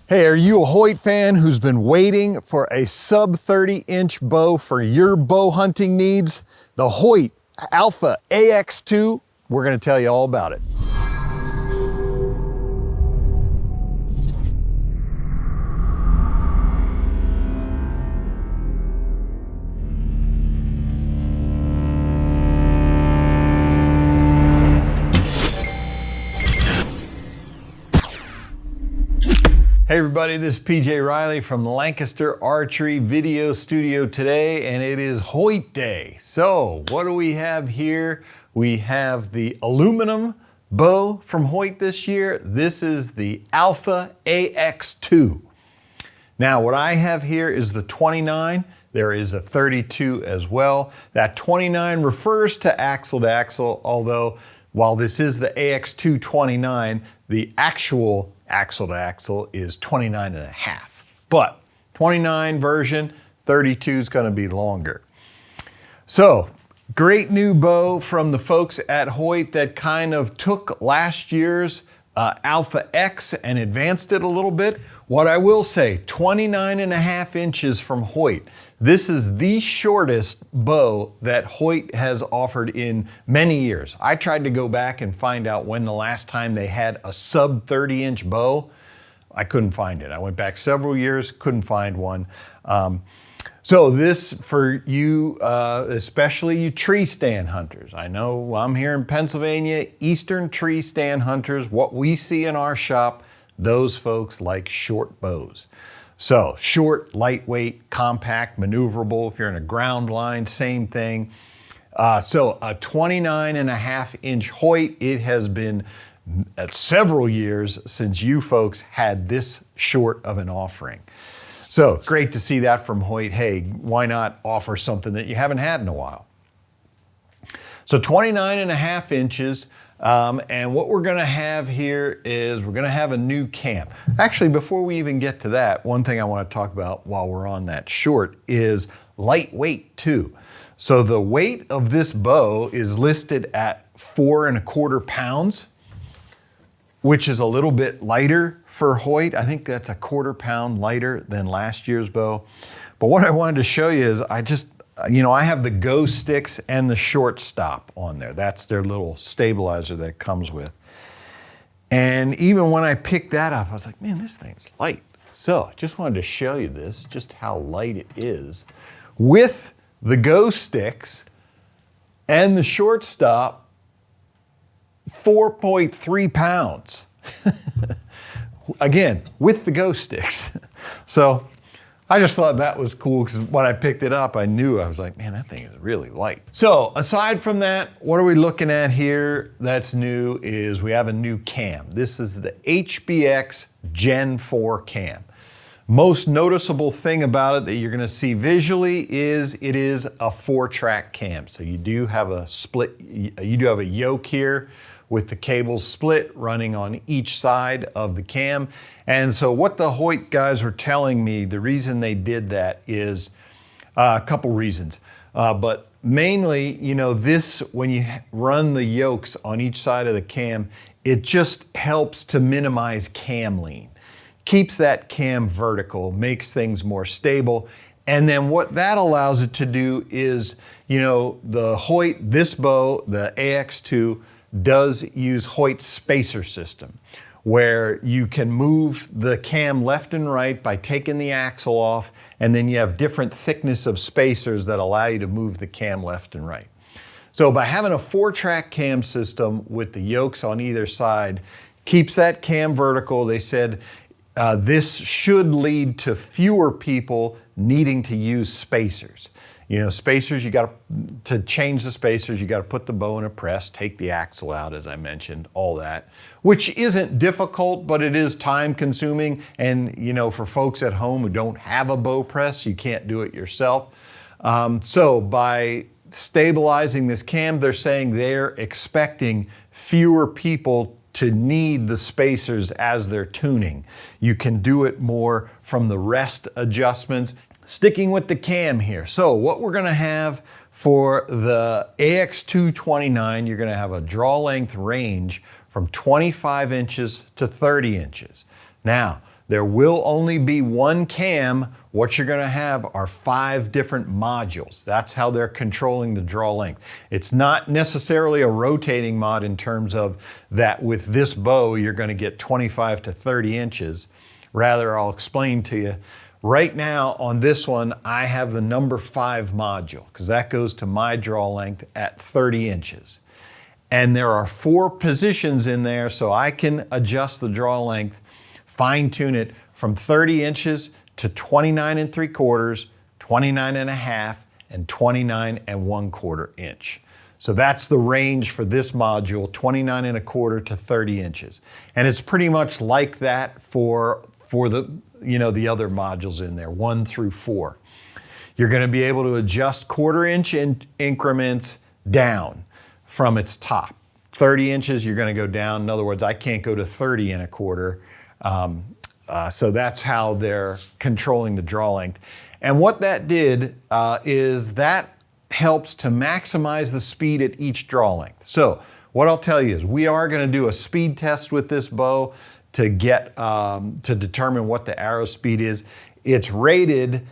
Hey, are you a Hoyt fan who's been waiting for a sub 30-inch bow for your bow hunting needs? The Hoyt Alpha AX-2, we're gonna tell you all about it. Hey everybody, this is PJ Riley from Lancaster Archery Video Studio today, and it is Hoyt Day. So what do we have here? We have the aluminum bow from Hoyt this year. This is the Alpha AX-2. Now what I have here is the 29. There is a 32 as well. That 29 refers to axle, although while this is the AX-2 29, the actual axle to axle is 29.5. But 29 version, 32 is going to be longer. So great new bow from the folks at Hoyt that kind of took last year's Alpha X and advanced it a little bit. What I will say, 29.5 inches from Hoyt. This is the shortest bow that Hoyt has offered in many years. I tried to go back and find out when the last time they had a sub 30-inch bow. I couldn't find it. I went back several years, couldn't find one. So this for you, especially you tree stand hunters. I know I'm here in Pennsylvania, eastern tree stand hunters, what we see in our shop, those folks like short bows. So short, lightweight, compact, maneuverable. If you're in a ground line, same thing. So a 29.5 inch Hoyt. It has been several years since you folks had this short of an offering. So great to see that from Hoyt. Hey, why not offer something that you haven't had in a while? So 29.5 inches. And what we're going to have here is we're going to have a new cam. Actually, before we even get to that, one thing I want to talk about while we're on that short is lightweight too. So the weight of this bow is listed at 4.25 pounds, which is a little bit lighter for Hoyt. I think that's a 1/4 pound lighter than last year's bow. But what I wanted to show you is I have the Go sticks and the short stop on there. That's their little stabilizer that it comes with. And even when I picked that up, I was like, man, this thing's light. So I just wanted to show you this, just how light it is. With the Go sticks and the short stop, 4.3 pounds. Again, with the Go sticks. So I just thought that was cool because when I picked it up, I was like, man, that thing is really light. So aside from that, what are we looking at here that's new is we have a new cam. This is the HBX Gen4 cam. Most noticeable thing about it that you're gonna see visually is it is a 4-track cam. So you do have a split, you do have a yoke here with the cables split running on each side of the cam. And so what the Hoyt guys were telling me, the reason they did that is a couple reasons. But mainly, this, when you run the yokes on each side of the cam, it just helps to minimize cam lean. Keeps that cam vertical, makes things more stable. And then what that allows it to do is, the Hoyt, this bow, the AX-2, does use Hoyt's spacer system, where you can move the cam left and right by taking the axle off, and then you have different thickness of spacers that allow you to move the cam left and right. So by having a 4-track cam system with the yokes on either side, keeps that cam vertical. They said this should lead to fewer people needing to use spacers. Spacers, to change the spacers, you got to put the bow in a press, take the axle out, as I mentioned, all that, which isn't difficult, but it is time consuming. And, for folks at home who don't have a bow press, you can't do it yourself. So by stabilizing this cam, they're saying they're expecting fewer people to need the spacers as they're tuning. You can do it more from the rest adjustments. Sticking with the cam here. So what we're gonna have for the AX-2 29, you're gonna have a draw length range from 25 inches to 30 inches. Now, There will only be one cam. What you're gonna have are 5 different modules. That's how they're controlling the draw length. It's not necessarily a rotating mod in terms of that with this bow, you're gonna get 25 to 30 inches. Rather, I'll explain to you. Right now on this one, I have the number 5 module because that goes to my draw length at 30 inches. And there are 4 positions in there, so I can adjust the draw length, fine tune it from 30 inches to 29 3/4, 29 1/2, and 29 1/4 inch. So that's the range for this module, 29 1/4 to 30 inches. And it's pretty much like that for the, the other modules in there, 1 through 4. You're gonna be able to adjust 1/4 inch increments down from its top. 30 inches, you're gonna go down. In other words, I can't go to 30 1/4. So that's how they're controlling the draw length. And what that did is that helps to maximize the speed at each draw length. So what I'll tell you is we are gonna do a speed test with this bow to get, to determine what the arrow speed is. It's rated,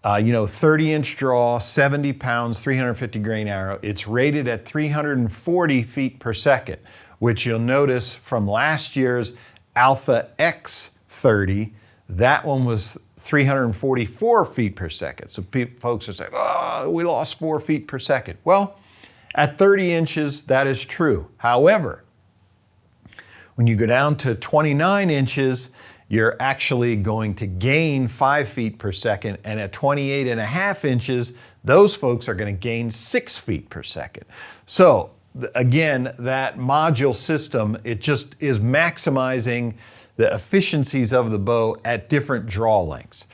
30 inch draw, 70 pounds, 350 grain arrow. It's rated at 340 feet per second, which you'll notice from last year's Alpha X-30, that one was 344 feet per second. So folks are saying, oh, we lost 4 feet per second. Well, at 30 inches, that is true. However, when you go down to 29 inches, you're actually going to gain 5 feet per second. And at 28 1/2 inches, those folks are going to gain 6 feet per second. So again, that module system, it just is maximizing the efficiencies of the bow at different draw lengths.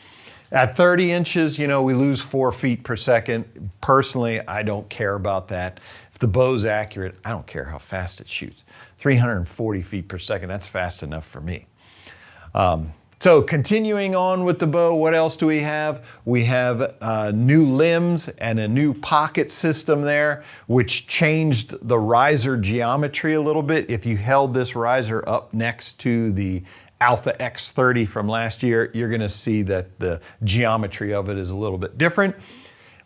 At 30 inches, we lose 4 feet per second. Personally, I don't care about that. If the bow's accurate, I don't care how fast it shoots. 340 feet per second, that's fast enough for me. So continuing on with the bow, what else do we have? We have new limbs and a new pocket system there, which changed the riser geometry a little bit. If you held this riser up next to the Alpha X-30 from last year, you're gonna see that the geometry of it is a little bit different.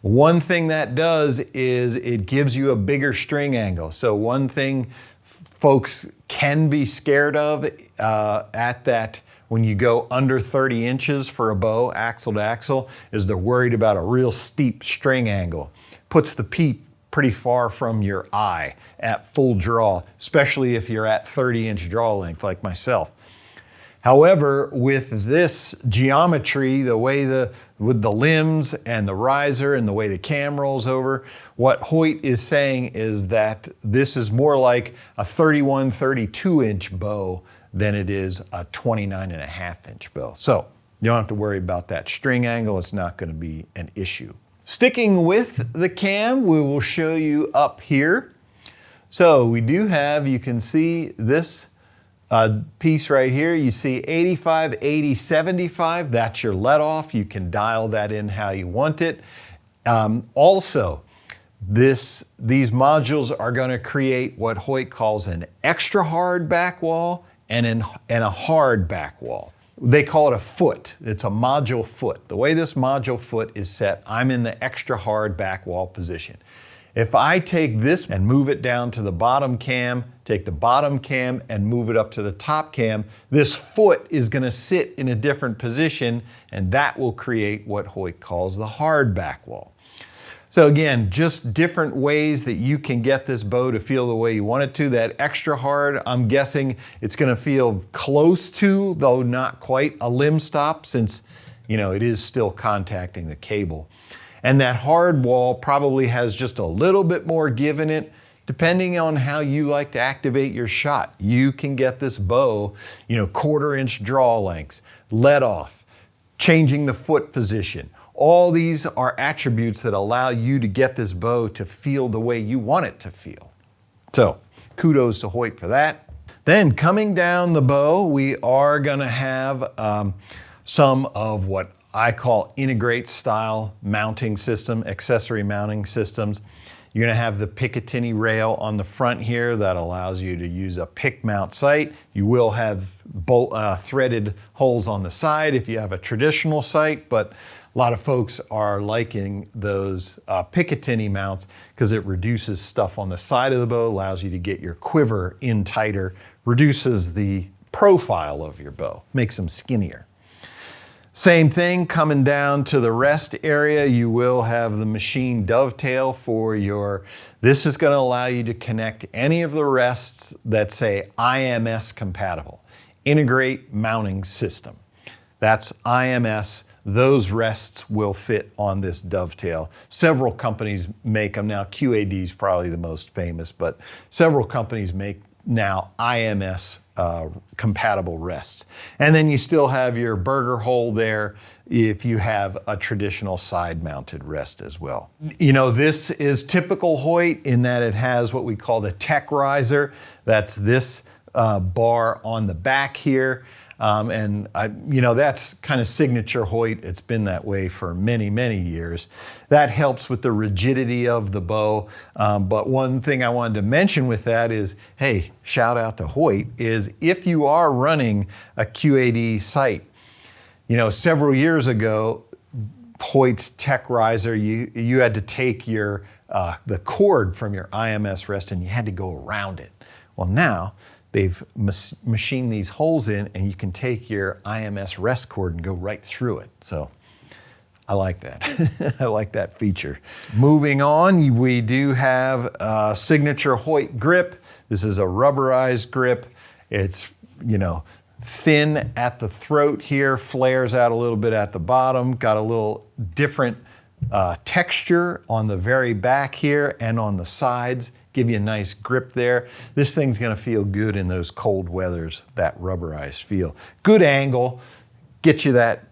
One thing that does is it gives you a bigger string angle. So one thing folks can be scared of at that when you go under 30 inches for a bow, axle to axle, is they're worried about a real steep string angle. Puts the peep pretty far from your eye at full draw, especially if you're at 30-inch draw length like myself. However, with this geometry, the way with the limbs and the riser and the way the cam rolls over, what Hoyt is saying is that this is more like a 31, 32-inch bow than it is a 29 1/2-inch bow. So you don't have to worry about that string angle. It's not going to be an issue. Sticking with the cam, we will show you up here. So we do have, you can see this piece right here. You see 85, 80, 75. That's your let off. You can dial that in how you want it. Also, these modules are going to create what Hoyt calls an extra hard back wall and a hard back wall. They call it a foot. It's a module foot. The way this module foot is set, I'm in the extra hard back wall position. If I take this and move it down to the bottom cam, take the bottom cam and move it up to the top cam, this foot is going to sit in a different position, and that will create what Hoyt calls the hard back wall. So again, just different ways that you can get this bow to feel the way you want it to. That extra hard, I'm guessing it's going to feel close to, though not quite, a limb stop, since it is still contacting the cable. And that hard wall probably has just a little bit more give in it, depending on how you like to activate your shot. You can get this bow, 1/4 inch draw lengths, let off, changing the foot position. All these are attributes that allow you to get this bow to feel the way you want it to feel. So kudos to Hoyt for that. Then coming down the bow, we are gonna have some of what I call integrate style mounting system, accessory mounting systems. You're going to have the Picatinny rail on the front here that allows you to use a pick mount sight. You will have threaded holes on the side if you have a traditional sight, but a lot of folks are liking those Picatinny mounts because it reduces stuff on the side of the bow, allows you to get your quiver in tighter, reduces the profile of your bow, makes them skinnier. Same thing coming down to the rest area, you will have the machine dovetail for your, this is going to allow you to connect any of the rests that say IMS compatible, integrate mounting system. That's IMS. Those rests will fit on this dovetail. Several companies make them now. QAD is probably the most famous, but several companies make now IMS compatible rests. And then you still have your burger hole there if you have a traditional side mounted rest as well. You know, this is typical Hoyt in that it has what we call the tech riser. That's this bar on the back here. You know, that's kind of signature Hoyt. It's been that way for many, many years. That helps with the rigidity of the bow. But one thing I wanted to mention with that is, hey, shout out to Hoyt, is if you are running a QAD sight, you know, several years ago, Hoyt's tech riser, you had to take your the cord from your IMS rest and you had to go around it. Well, now, they've machined these holes in and you can take your IMS rest cord and go right through it. So I like that. I like that feature. Moving on, we do have a signature Hoyt grip. This is a rubberized grip. It's, you know, thin at the throat here, flares out a little bit at the bottom, got a little different texture on the very back here and on the sides. Give you a nice grip there. This thing's going to feel good in those cold weathers, that rubberized feel. Good angle, get you that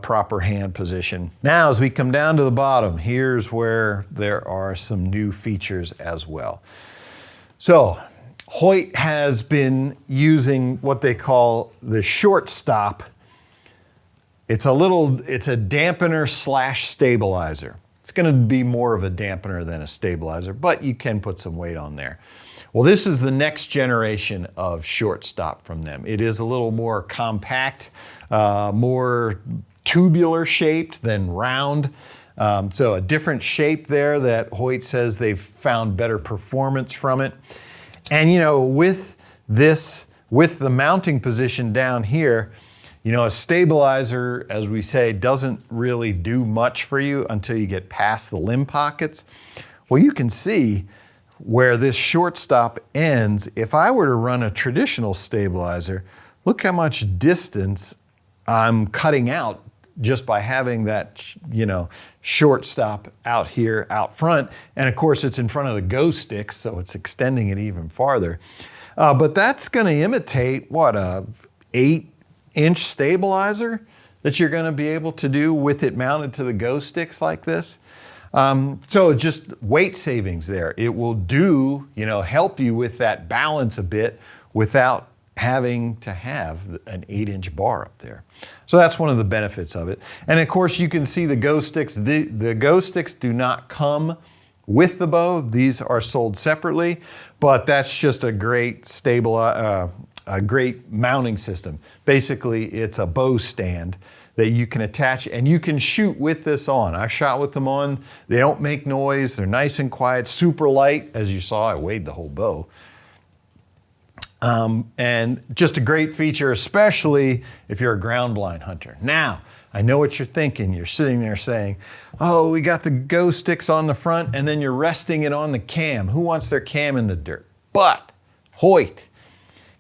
proper hand position. Now, as we come down to the bottom, here's where there are some new features as well. So, Hoyt has been using what they call the short stop. It's a dampener slash stabilizer. It's going to be more of a dampener than a stabilizer, but you can put some weight on there. Well, this is the next generation of shortstop from them. It is a little more compact, more tubular shaped than round. So a different shape there that Hoyt says they've found better performance from it. And you know, with the mounting position down here, you know, a stabilizer, as we say, doesn't really do much for you until you get past the limb pockets. Well, you can see where this shortstop ends. If I were to run a traditional stabilizer, look how much distance I'm cutting out just by having that, you know, shortstop out here out front. And of course, it's in front of the go sticks, so it's extending it even farther. But that's going to imitate, what, a 8-inch stabilizer that you're going to be able to do with it mounted to the go sticks like this. So just weight savings there. It will do, you know, help you with that balance a bit without having to have an 8-inch bar up there. So that's one of the benefits of it. And of course, you can see the go sticks. The go sticks do not come with the bow. These are sold separately, but that's just a great a great mounting system. Basically, it's a bow stand that you can attach and you can shoot with this on. I've shot with them on. They don't make noise. They're nice and quiet, super light. As you saw, I weighed the whole bow. And just a great feature, especially if you're a ground blind hunter. Now, I know what you're thinking. You're sitting there saying, oh, we got the go sticks on the front and then you're resting it on the cam. Who wants their cam in the dirt? But Hoyt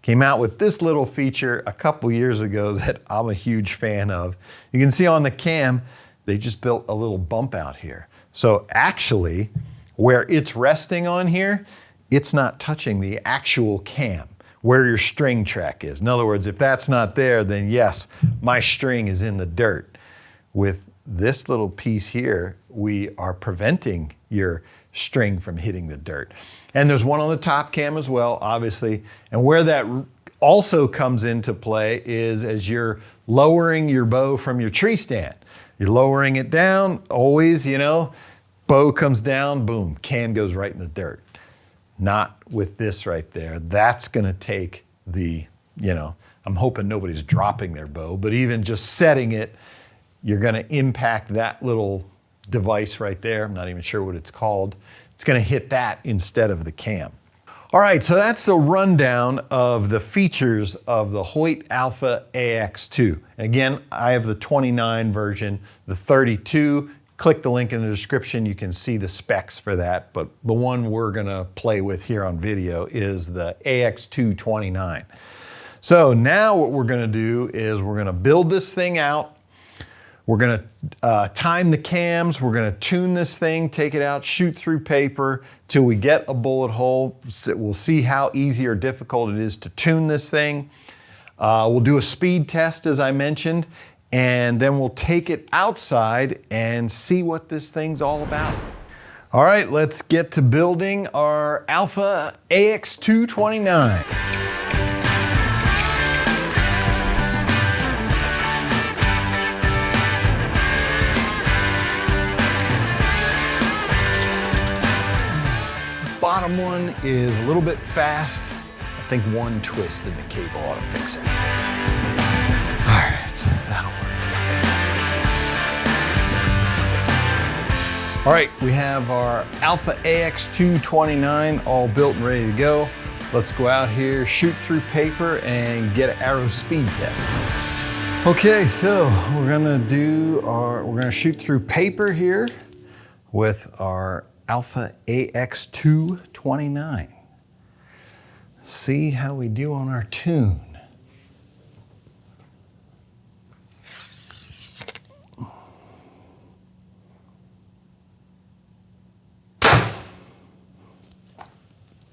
came out with this little feature a couple years ago that I'm a huge fan of. You can see on the cam, they just built a little bump out here. So actually, where it's resting on here, it's not touching the actual cam, where your string track is. In other words, if that's not there, then yes, my string is in the dirt. With this little piece here, we are preventing your string from hitting the dirt. And there's one on the top cam as well, obviously. And where that also comes into play is as you're lowering your bow from your tree stand. You're lowering it down, always, you know, bow comes down, boom, cam goes right in the dirt. Not with this right there. That's gonna take the, I'm hoping nobody's dropping their bow, but even just setting it, you're gonna impact that little device right there. I'm not even sure what it's called. It's gonna hit that instead of the cam. All right, so that's the rundown of the features of the Hoyt Alpha AX-2. Again, I have the 29 version, the 32. Click the link in the description, you can see the specs for that, but the one we're gonna play with here on video is the AX-2 29. So now what we're gonna do is we're gonna build this thing out. We're gonna time the cams, we're gonna tune this thing, take it out, shoot through paper till we get a bullet hole. We'll see how easy or difficult it is to tune this thing. We'll do a speed test, as I mentioned, and then we'll take it outside and see what this thing's all about. All right, let's get to building our Alpha AX-2 29. Bottom one is a little bit fast. I think one twist in the cable ought to fix it. All right, that'll work. All right, we have our Alpha AX-2 29 all built and ready to go. Let's go out here, shoot through paper, and get an arrow speed test. Okay, so we're gonna shoot through paper here with our Alpha AX-2 29. See how we do on our tune.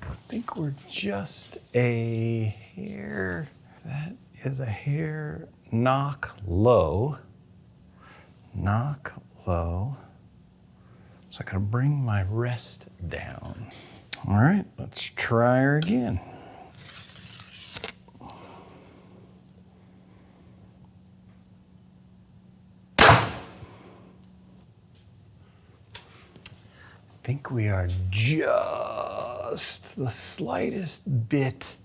I think we're just a hair, that is a hair knock low. Knock low. So I gotta bring my rest down. All right, let's try her again. I think we are just the slightest bit.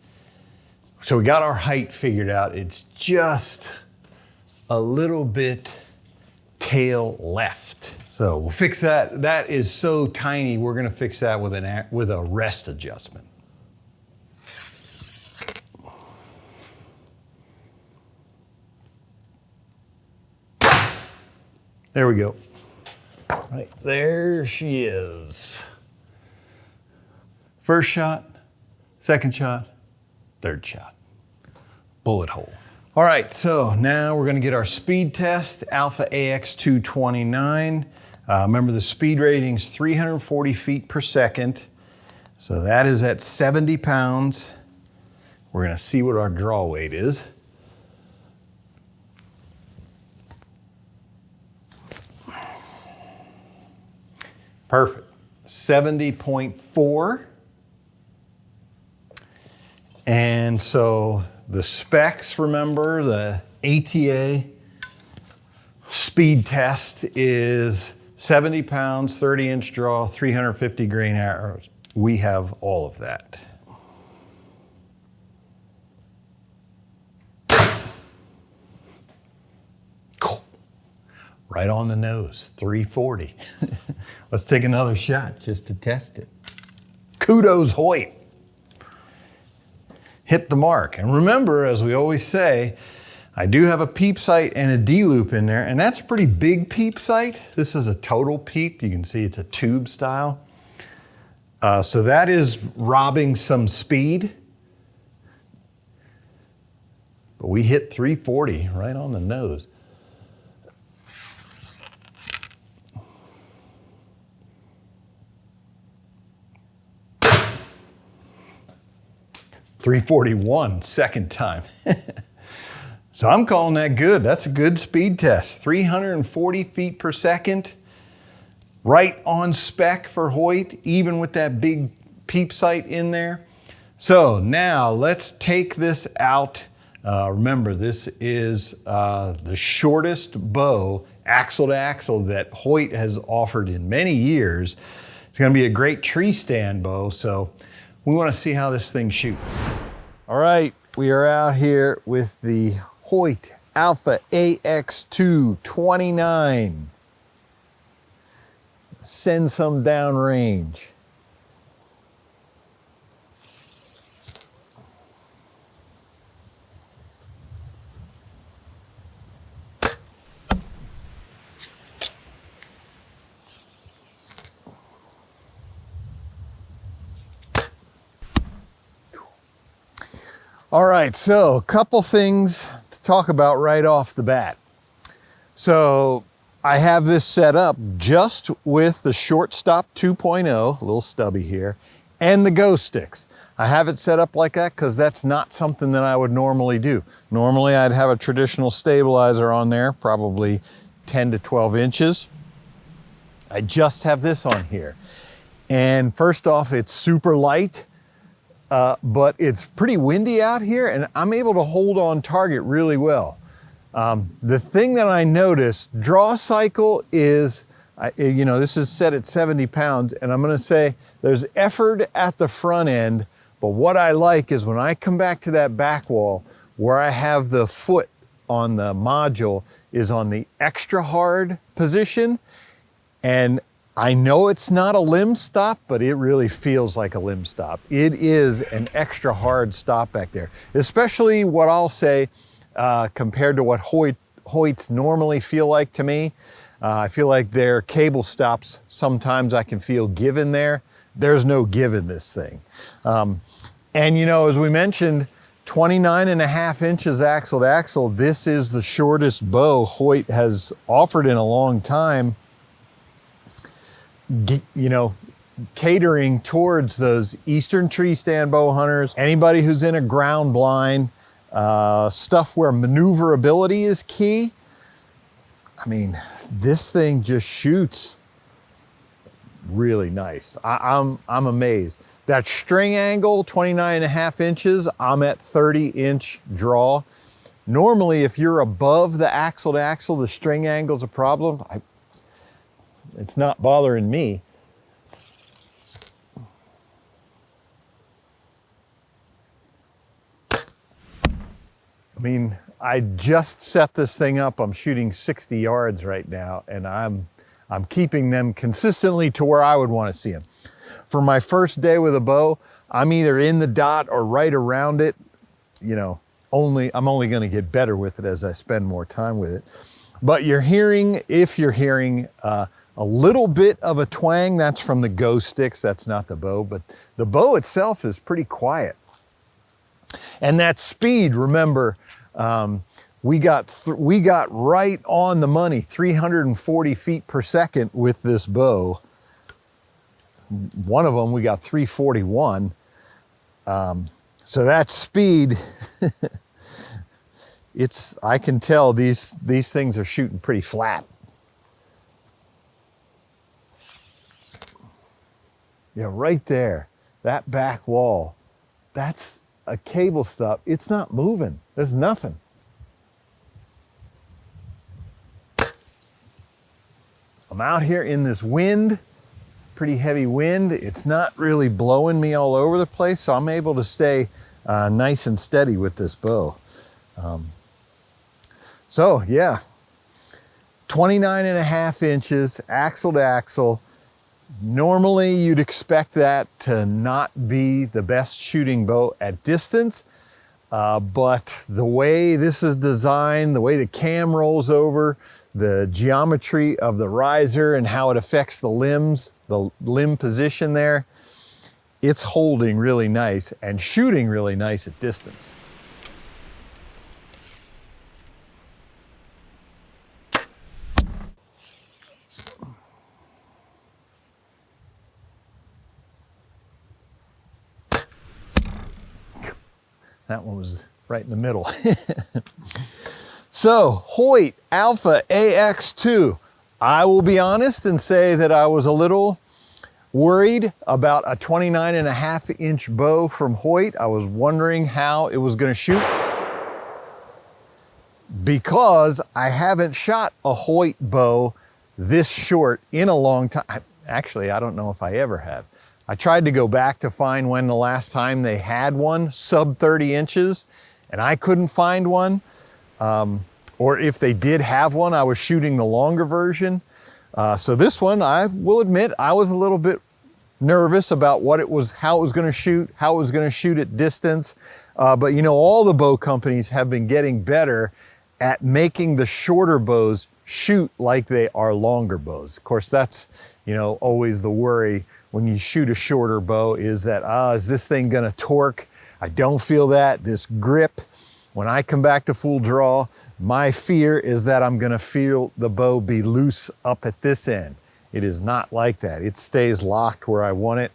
So we got our height figured out. It's just a little bit tail left. So we'll fix that. That is so tiny, we're gonna fix that with a rest adjustment. There we go. Right, there she is. First shot, second shot, third shot. Bullet hole. All right, so now we're gonna get our speed test, Alpha AX-2 29. Remember the speed rating's 340 feet per second. So that is at 70 pounds. We're gonna see what our draw weight is. Perfect, 70.4. And so the specs, remember, the ATA speed test is 70 pounds, 30-inch draw, 350 grain arrows. We have all of that. Cool. Right on the nose, 340. Let's take another shot just to test it. Kudos, Hoyt. Hit the mark. And remember, as we always say, I do have a peep sight and a D-loop in there, and that's a pretty big peep sight. This is a total peep. You can see it's a tube style. So that is robbing some speed. But we hit 340 right on the nose. .341 second time. So I'm calling that good. That's a good speed test. 340 feet per second. Right on spec for Hoyt, even with that big peep sight in there. So now let's take this out Remember, this is the shortest bow, axle to axle, that Hoyt has offered in many years. It's gonna be a great tree stand bow, so we wanna see how this thing shoots. All right, we are out here with the Hoyt Alpha AX-2 29. Send some downrange. All right, so a couple things to talk about right off the bat. So I have this set up just with the Shortstop 2.0, a little stubby here, and the Go sticks. I have it set up like that because that's not something that I would normally do. Normally I'd have a traditional stabilizer on there, probably 10 to 12 inches. I just have this on here. And first off, it's super light. But it's pretty windy out here and I'm able to hold on target really well. The thing that I noticed, draw cycle is, this is set at 70 pounds and I'm gonna say there's effort at the front end, but what I like is when I come back to that back wall where I have the foot on the module is on the extra hard position, and I know it's not a limb stop, but it really feels like a limb stop. It is an extra hard stop back there, especially what I'll say compared to what Hoyts normally feel like to me. I feel like their cable stops, sometimes I can feel give in there. There's no give in this thing. And as we mentioned, 29.5 inches axle to axle. This is the shortest bow Hoyt has offered in a long time. Catering towards those eastern tree stand bow hunters, anybody who's in a ground blind, stuff where maneuverability is key. I mean, this thing just shoots really nice. I'm amazed. That string angle, 29.5 inches, I'm at 30-inch draw. Normally, if you're above the axle to axle, the string angle's a problem. It's not bothering me. I mean, I just set this thing up. I'm shooting 60 yards right now, and I'm keeping them consistently to where I would want to see them. For my first day with a bow, I'm either in the dot or right around it. I'm only going to get better with it as I spend more time with it. But if you're hearing a little bit of a twang, that's from the Go sticks, that's not the bow, but the bow itself is pretty quiet. And that speed, remember, we got right on the money, 340 feet per second with this bow. One of them, we got 341. So that speed, I can tell these things are shooting pretty flat. Yeah, right there, that back wall, that's a cable stop. It's not moving, there's nothing. I'm out here in this wind, pretty heavy wind. It's not really blowing me all over the place, so I'm able to stay nice and steady with this bow. So yeah, 29.5 inches, axle to axle. Normally you'd expect that to not be the best shooting bow at distance, but the way this is designed, the way the cam rolls over, the geometry of the riser and how it affects the limbs, the limb position there, it's holding really nice and shooting really nice at distance. That one was right in the middle. So, Hoyt Alpha AX-2. I will be honest and say that I was a little worried about a 29.5 inch bow from Hoyt. I was wondering how it was going to shoot. because I haven't shot a Hoyt bow this short in a long time. Actually, I don't know if I ever have. I tried to go back to find when the last time they had one sub 30 inches, and I couldn't find one. Or if they did have one, I was shooting the longer version. So this one, I will admit, I was a little bit nervous about what it was, how it was going to shoot, how it was going to shoot at distance. But you know, all the bow companies have been getting better at making the shorter bows shoot like they are longer bows. Of course, that's, you know, always the worry when you shoot a shorter bow is that, is this thing going to torque? I don't feel that. This grip, when I come back to full draw, my fear is that I'm gonna feel the bow be loose up at this end. It is not like that. It stays locked where I want it.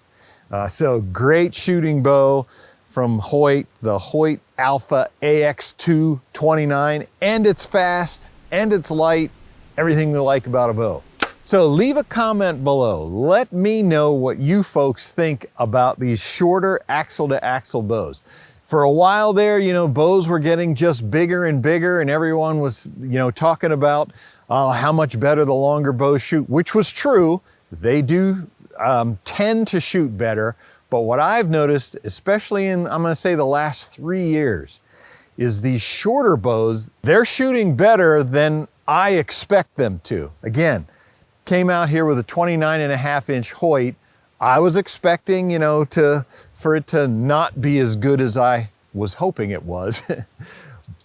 So great shooting bow from Hoyt, the Hoyt Alpha AX-2 29, and it's fast, and it's light, everything you like about a bow. So leave a comment below. Let me know what you folks think about these shorter axle-to-axle bows. For a while there, you know, bows were getting just bigger and bigger, and everyone was, you know, talking about how much better the longer bows shoot, which was true. They do tend to shoot better, but what I've noticed, especially in, I'm gonna say the last 3 years, is these shorter bows, they're shooting better than I expect them to. Again, came out here with a 29.5-inch Hoyt. I was expecting, you know, for it to not be as good as I was hoping it was,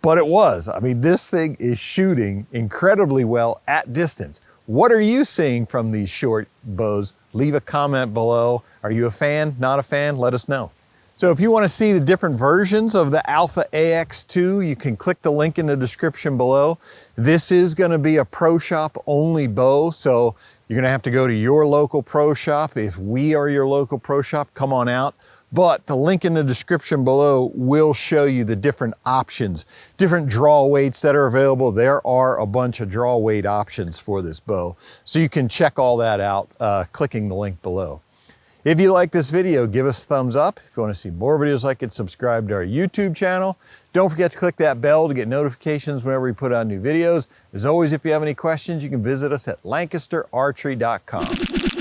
but it was. I mean, this thing is shooting incredibly well at distance. What are you seeing from these short bows? Leave a comment below. Are you a fan, not a fan? Let us know. So if you want to see the different versions of the Alpha AX-2, you can click the link in the description below. This is going to be a pro shop only bow, so you're going to have to go to your local pro shop. If we are your local pro shop, come on out. But the link in the description below will show you the different options, different draw weights that are available. There are a bunch of draw weight options for this bow, so you can check all that out clicking the link below. If you like this video, give us a thumbs up. If you want to see more videos like it, subscribe to our YouTube channel. Don't forget to click that bell to get notifications whenever we put out new videos. As always, if you have any questions, you can visit us at lancasterarchery.com.